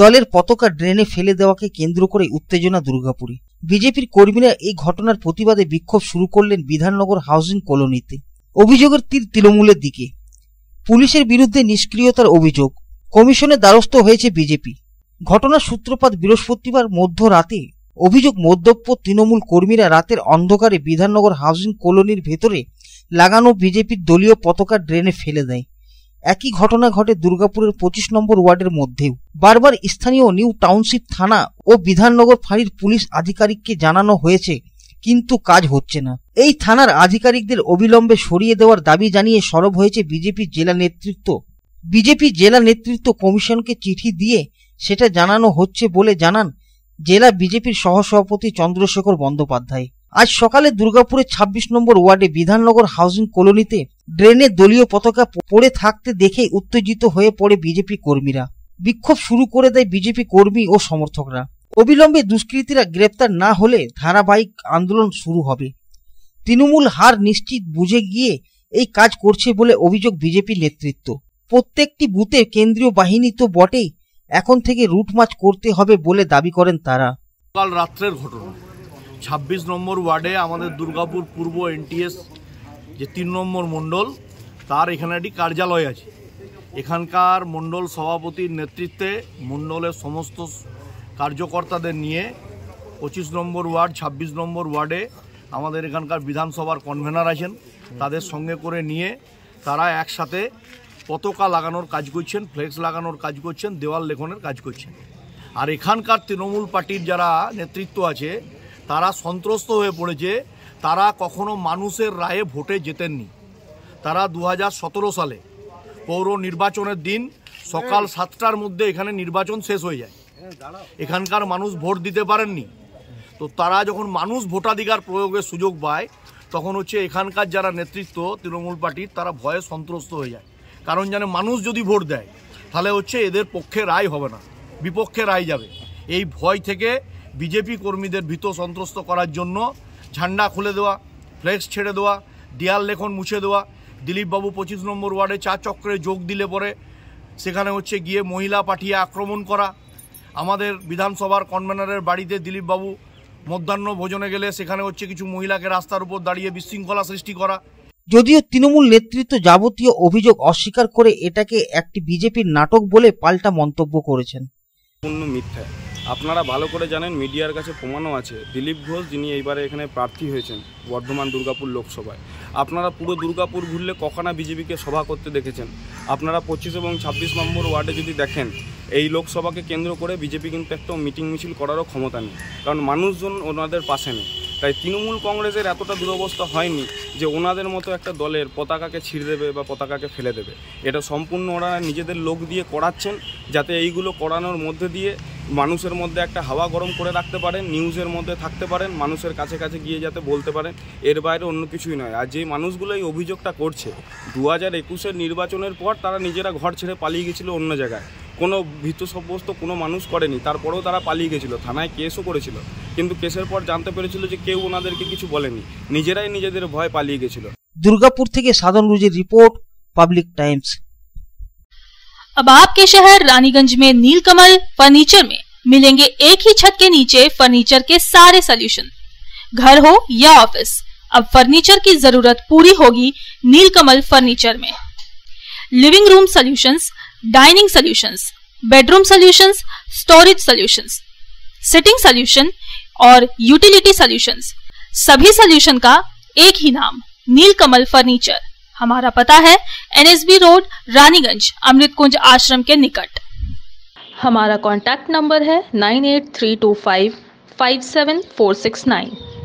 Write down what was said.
দলের পতাকা ড্রেনে ফেলে দেওয়াকে কেন্দ্র করে উত্তেজনা দুর্গাপুরে। বিজেপির কর্মীরা এই ঘটনার প্রতিবাদে বিক্ষোভ শুরু করলেন বিধাননগর হাউজিং কলোনিতে। অভিযোগের তীর তৃণমূলের দিকে। পুলিশের বিরুদ্ধে নিষ্ক্রিয়তার অভিযোগ। কমিশনের দ্বারস্থ হয়েছে বিজেপি। ঘটনার সূত্রপাত বৃহস্পতিবার মধ্যরাতে। অভিযোগ, মদ্যপ তৃণমূল কর্মীরা রাতের অন্ধকারে বিধাননগর হাউজিং কলোনির ভেতরে লাগানো বিজেপির দলীয় পতাকা ড্রেনে ফেলে দেয়। একই ঘটনা ঘটে দুর্গাপুরের 25 নম্বর ওয়ার্ডের মধ্যেও। বারবার স্থানীয় নিউ টাউনশিপ থানা ও বিধাননগর ফাঁড়ির পুলিশ আধিকারিককে জানানো হয়েছে, কিন্তু কাজ হচ্ছে না। এই থানার আধিকারিকদের অবিলম্বে সরিয়ে দেওয়ার দাবি জানিয়ে সরব হয়েছে বিজেপি জেলা নেতৃত্ব। বিজেপি জেলা নেতৃত্ব কমিশনকে চিঠি দিয়ে সেটা জানানো হচ্ছে বলে জানান জেলা বিজেপির সহসভাপতি চন্দ্রশেখর বন্দ্যোপাধ্যায়। আজ সকালে দুর্গাপুরের 26 নম্বর ওয়ার্ডে বিধাননগর হাউজিং কলোনিতে ড্রেনে দলীয় পতাকা পড়ে থাকতে দেখে উত্তেজিত হয়ে পড়ে বিজেপি কর্মীরা। বিক্ষোভ শুরু করে দেয় বিজেপি কর্মী ও সমর্থকরা। অবিলম্বে দুষ্কৃতীরা গ্রেপ্তার না হলে ধারাবাহিক আন্দোলন শুরু হবে। তৃণমূল হার নিশ্চিত বুঝে গিয়ে এই কাজ করছে বলে অভিযোগ বিজেপি নেতৃত্ব। প্রত্যেকটি বুথে কেন্দ্রীয় বাহিনী তো বটেই, এখন থেকে রুট মার্চ করতে হবে বলে দাবি করেন তারা। কাল রাত্রের ঘটনা 26 নম্বর ওয়ার্ডে আমাদের দুর্গাপুর পূর্ব এনটিএস যে 3 নম্বর মণ্ডল, তার এখানে একটি কার্যালয় আছে। এখানকার মণ্ডল সভাপতির নেতৃত্বে মণ্ডলের সমস্ত কার্যকর্তাদের নিয়ে 25 নম্বর ওয়ার্ড 26 নম্বর ওয়ার্ডে আমাদের এখানকার বিধানসভার কনভেনার আছেন, তাদের সঙ্গে করে নিয়ে তারা একসাথে পতাকা লাগানোর কাজ করছেন, ফ্লেক্স লাগানোর কাজ করছেন, দেওয়াল লেখনের কাজ করছেন। আর এখানকার তৃণমূল পার্টির যারা নেতৃত্ব আছে তারা সন্ত্রস্ত হয়ে পড়েছে। তারা কখনো মানুষের রায়ে ভোটে জেতেননি। তারা 2017 সালে পৌর নির্বাচনের দিন সকাল 7টার মধ্যে এখানে নির্বাচন শেষ হয়ে যায়, এখানকার মানুষ ভোট দিতে পারেননি। তো তারা যখন মানুষ ভোটাধিকার প্রয়োগের সুযোগ পায় তখন এখানকার যারা নেতৃত্ব তৃণমূল পার্টির তারা ভয়ে সন্ত্রস্ত হয়ে যায়। কারণ জানে মানুষ যদি ভোট দেয় তাহলে এদের পক্ষে রায় হবে না, বিপক্ষে রায় যাবে। এই ভয় থেকে বিজেপি কর্মীদের ভীত সন্ত্রস্ত করার জন্য ঝান্ডা খুলে দেওয়া, ফ্লেক্স ছেড়ে দেওয়া, দেয়াল লেখন মুছে দেওয়া। দিলীপবাবু 25 নম্বর ওয়ার্ডে 4 চক্রে যোগ দিলে পরে সেখানে গিয়ে মহিলা পাঠিয়ে আক্রমণ করা। আমাদের বিধানসভার কনভেনারের বাড়িতে দিলীপবাবু মধ্যাহ্ন ভোজনে গেলে সেখানে কিছু মহিলাকে রাস্তার উপর দাঁড়িয়ে বিশৃঙ্খলা সৃষ্টি করা। যদিও তৃণমূল নেতৃত্ব যাবতীয় অভিযোগ অস্বীকার করে এটাকে একটি বিজেপির নাটক বলে পাল্টা মন্তব্য করেছেন। পূর্ণ মিথ্যা। আপনারা ভালো করে জানেন, মিডিয়ার কাছে প্রমাণও আছে। দিলীপ ঘোষ যিনি এইবারে এখানে প্রার্থী হয়েছেন বর্ধমান দুর্গাপুর লোকসভায়, আপনারা পুরো দুর্গাপুর ঘুরলে কখনো বিজেপিকে সভা করতে দেখেছেন? আপনারা 25 এবং 26 নম্বর ওয়ার্ডে যদি দেখেন, এই লোকসভাকে কেন্দ্র করে বিজেপি কিন্তু একটা মিটিং মিছিল করারও ক্ষমতা নেই, কারণ মানুষজন ওনাদের পাশে নেই। তাই তৃণমূল কংগ্রেসের এতটা দুরবস্থা হয়নি যে ওনাদের মতো একটা দলের পতাকাকে ছিঁড়ে দেবে বা পতাকাকে ফেলে দেবে। এটা সম্পূর্ণ ওরা নিজেদের লোক দিয়ে করাচ্ছেন, যাতে এইগুলো করানোর মধ্যে দিয়ে মানুষের মধ্যে একটা হাওয়া গরম করে রাখতে পারেন, নিউজের মধ্যে থাকতে পারেন, মানুষের কাছে কাছে গিয়ে যাতে বলতে পারেন, এর বাইরে অন্য কিছুই নয়। আর যে মানুষগুলো এই অভিযোগটা করছে, 2021-এর নির্বাচনের পর তারা নিজেরা ঘর ছেড়ে পালিয়ে গেছিল অন্য জায়গায়, কোনো ভীত সাব্যস্ত কোনো মানুষ করেনি, তারপরেও তারা পালিয়ে গেছিল, থানায় কেসও করেছিল, কিন্তু কেসের পর জানতে পেরেছিল যে কেউ ওনাদেরকে কিছু বলেনি, নিজেরাই নিজেদের ভয় পালিয়ে গেছিল। दुर्गापुर থেকে साधन रुजिर रिपोर्ट, पब्लिक टाइम्स। अब आपके शहर रानीगंज में नीलकमल फर्नीचर में मिलेंगे एक ही छत के नीचे फर्नीचर के सारे सॉल्यूशन। घर हो या ऑफिस, अब फर्नीचर की जरूरत पूरी होगी नीलकमल फर्नीचर में। Living room solutions, dining solutions, bedroom solutions, storage solutions, sitting solution और यूटिलिटी सॉल्यूशंस, सभी सॉल्यूशन का एक ही नाम, नीलकमल फर्नीचर। हमारा पता है NSB रोड, रानीगंज, अमृत कुंज आश्रम के निकट। हमारा कॉन्टैक्ट नंबर है 9832557469।